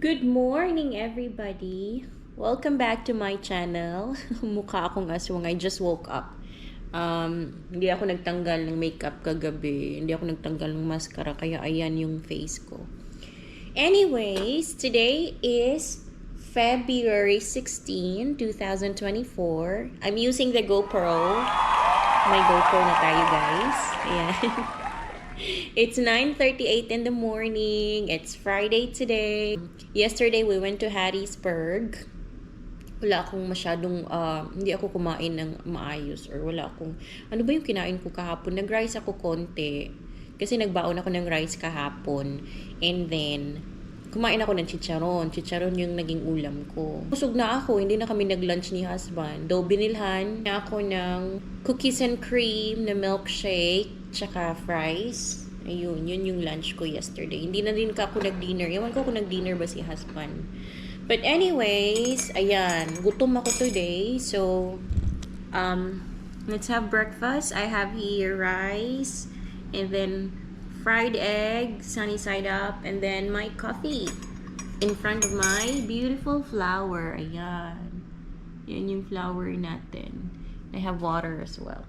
Good morning, everybody. Welcome back to my channel. Mukha akong aswang. I just woke up. Hindi ako nagtanggal ng makeup kagabi. Hindi ako nagtanggal ng mascara. Kaya ayan yung face ko. Anyways, today is February 16, 2024. I'm using the GoPro. May GoPro na tayo, guys. Ayan. It's 9:38 in the morning. It's Friday today. Yesterday, we went to Harrisburg. Wala akong masyadong, hindi ako kumain ng maayos or wala akong, ano ba yung kinain ko kahapon? Nag-rice ako konti. Kasi nagbaon ako ng rice kahapon. And then, kumain ako ng chicharon. Chicharon yung naging ulam ko. Busog na ako. Hindi na kami nag-lunch ni husband. Though binilhan na ako ng cookies and cream na milkshake tsaka fries. Ayun, yun yung lunch ko yesterday. Hindi na din ako nag-dinner. Ewan ko kung nag-dinner ba si husband. But anyways, ayan. Gutom ako today. So, let's have breakfast. I have here rice. And then fried egg, sunny side up, and then my coffee in front of my beautiful flower. Ayan. Yan yung flower natin. I have water as well.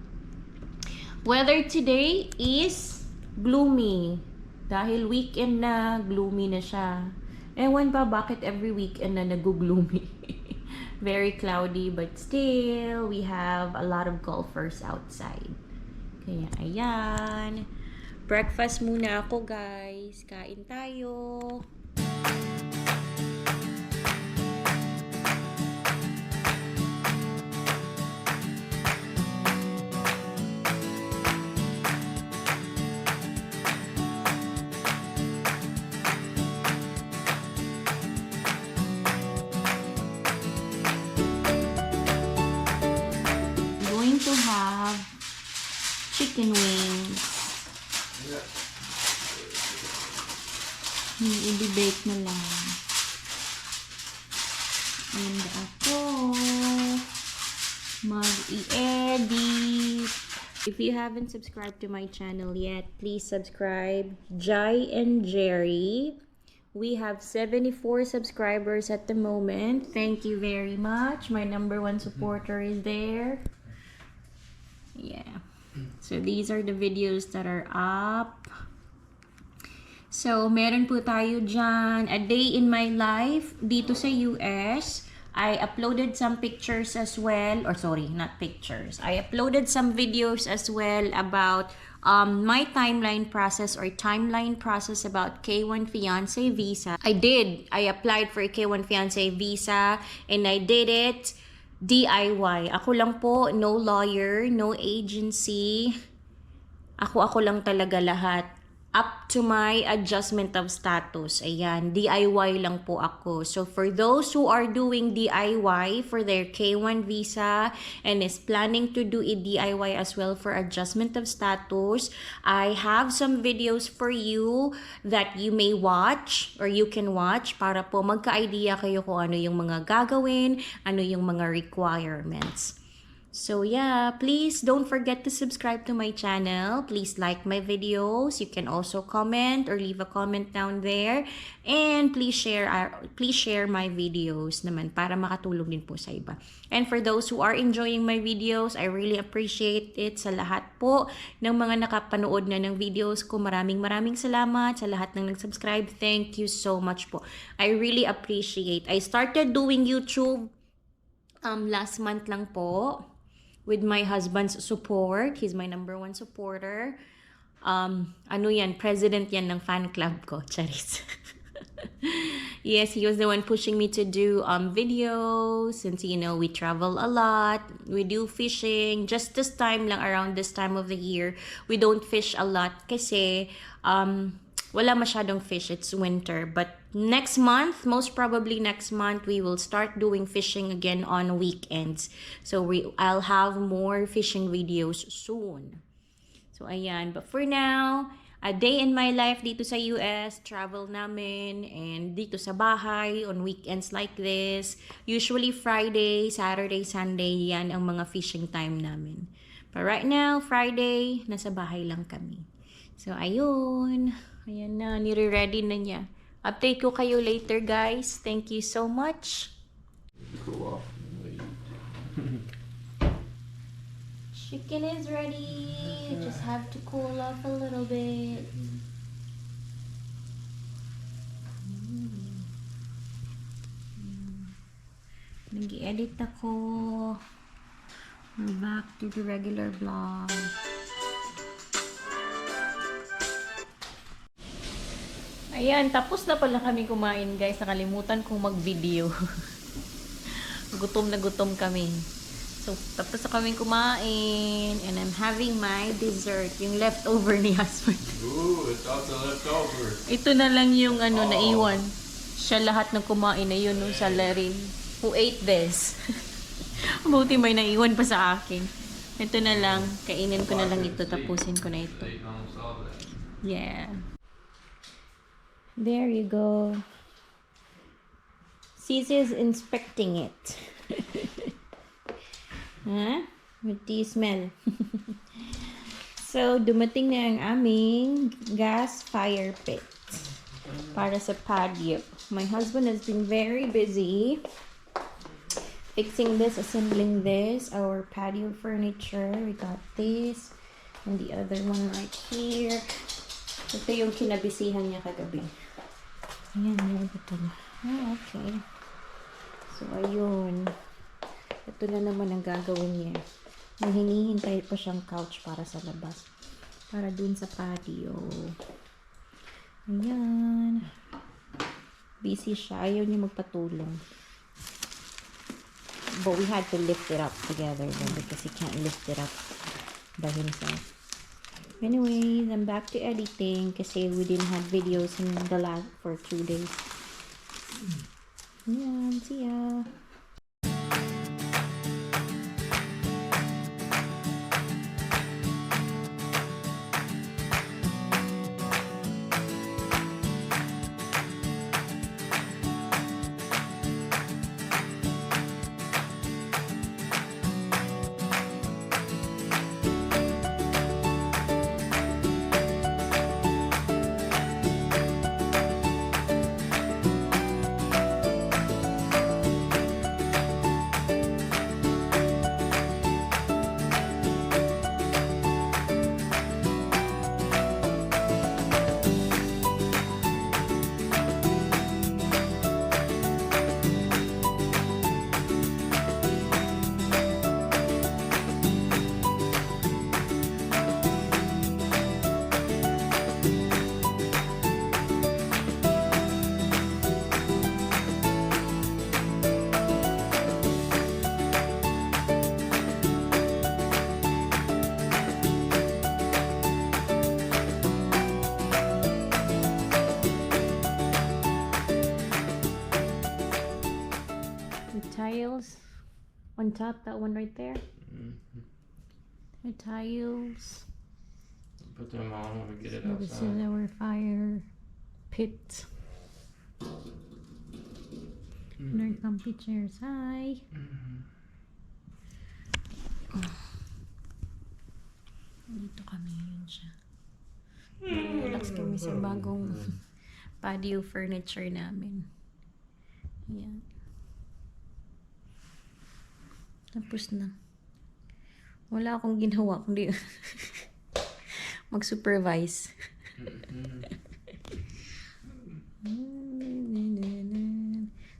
Weather today is gloomy. Dahil weekend na, gloomy na siya. Ewan ba bakit every weekend na nag-gloomy? Very cloudy, but still, we have a lot of golfers outside. Kaya ayan. Breakfast muna ako, guys. Kain tayo. I'm going to have chicken wings. I-bake na lang. And ako mag-i-edit. If you haven't subscribed to my channel yet, please subscribe. Jai and Jerry. We have 74 subscribers at the moment. Thank you very much. My #1 supporter is there. Yeah. So these are the videos that are up. So, meron po tayo dyan, a day in my life dito sa US. I uploaded some pictures as well, or sorry, not pictures. I uploaded some videos as well about my timeline process about K1 Fiancé visa. I applied for a K1 Fiancé visa and I did it DIY. Ako lang po, no lawyer, no agency. Ako lang talaga lahat. Up to my adjustment of status. Ayan, DIY lang po ako. So, for those who are doing DIY for their K1 visa and is planning to do a DIY as well for adjustment of status, I have some videos for you that you may watch or you can watch para po magka-idea kayo kung ano yung mga gagawin, ano yung mga requirements. So yeah, please don't forget to subscribe to my channel. Please like my videos. You can also comment or leave a comment down there. And please share my videos naman para makatulong din po sa iba. And for those who are enjoying my videos, I really appreciate it sa lahat po ng mga nakapanood na ng videos ko. Maraming salamat sa lahat ng nag-subscribe. Thank you so much po. I really appreciate. I started doing YouTube last month lang po. With my husband's support. He's my #1 supporter. Ano yan, president yan ng fan club ko. Charis. Yes, he was the one pushing me to do videos. Since, you know, we travel a lot. We do fishing. Just this time lang, around this time of the year, we don't fish a lot kasi wala masyadong fish. It's winter. But next month, most probably next month, we will start doing fishing again on weekends. So I'll have more fishing videos soon. So ayan. But for now, a day in my life dito sa US, travel namin, and dito sa bahay on weekends like this. Usually Friday, Saturday, Sunday, yan ang mga fishing time namin. But right now, Friday, nasa bahay lang kami. So ayun. Ayan na, nire-ready na niya Update ko kayo later, guys. Thank you so much. Cool off. Chicken is ready. Just have to cool off a little bit. Nag-edit ako. We're back to the regular vlog. Ayan, tapos na pala kami kumain, guys. Nakalimutan kong mag-video. Gutom na gutom kami. So, tapos na kami kumain. And I'm having my dessert. Yung leftover ni husband. Ooh, it's also left over. Ito na lang yung naiwan. Siya lahat ng kumain na yun, siya la rin. Who ate this? Buti may naiwan pa sa akin. Ito na lang. Kainin ko na lang ito. Tapusin ko na ito. Yeah. There you go. Cece's inspecting it. Huh? What do you smell? So, dumating na ang aming gas fire pit para sa patio. My husband has been very busy fixing this, assembling this, our patio furniture. We got this and the other one right here. Ito yung kinabisihan niya kagabi. Ayan, meron ito na. Ah, okay. So, ayun. Ito na naman ang gagawin niya. May hinihintay pa siyang couch para sa labas. Para dun sa patio. Ayan. Busy siya. Ayaw niya magpatulong. But we had to lift it up together then because he can't lift it up by himself. Anyways, I'm back to editing kasi we didn't have videos in the last for 2 days. Yeah, see ya. Tiles on top, that one right there. The tiles. Put them on when we get it So this is outside. our fire pit. And our comfy chairs. Hi. Dito kami yun siya. Relax kami sa bagong patio furniture namin. Ayan. Tapos na. Wala akong ginawa kundi mag-supervise.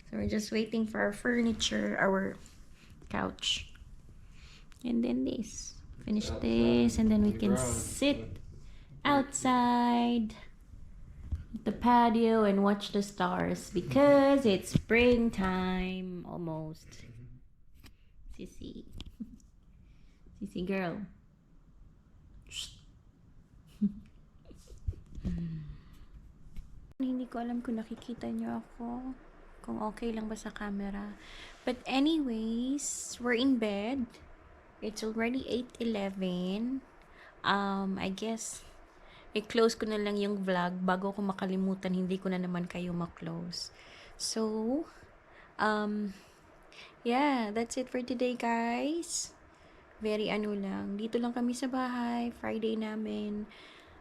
So we're just waiting for our furniture, our couch. And then this. Finish this and then we can sit outside the patio and watch the stars because it's springtime almost. Sissy. Sissy girl. Hindi ko alam kung nakikita niyo ako. Kung okay lang ba sa camera. But anyways, we're in bed. It's already 8:11. I guess i-close ko na lang yung vlog bago ko makalimutan, hindi ko na naman kayo ma-close. So, yeah, that's it for today, guys. Very lang. Dito lang kami sa bahay. Friday namin.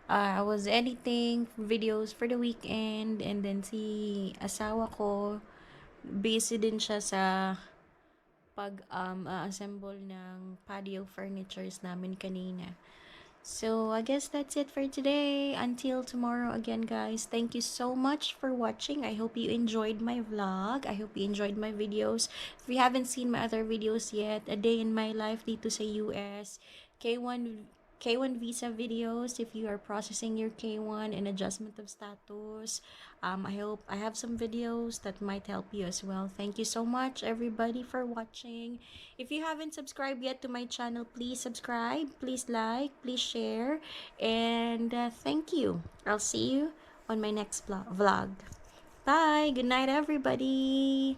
I was editing videos for the weekend, and then si asawa ko, busy din siya sa assemble ng patio furnitures namin kanina. So, I guess that's it for today. Until tomorrow again, guys. Thank you so much for watching. I hope you enjoyed my vlog. I hope you enjoyed my videos. If you haven't seen my other videos yet, a day in my life dito sa US, K1 K1 visa videos if you are processing your K1 and adjustment of status. I hope I have some videos that might help you as well. Thank you so much, everybody, for watching. If you haven't subscribed yet to my channel, please subscribe, please like, please share, and thank you. I'll see you on my next vlog. Bye. Good night, everybody.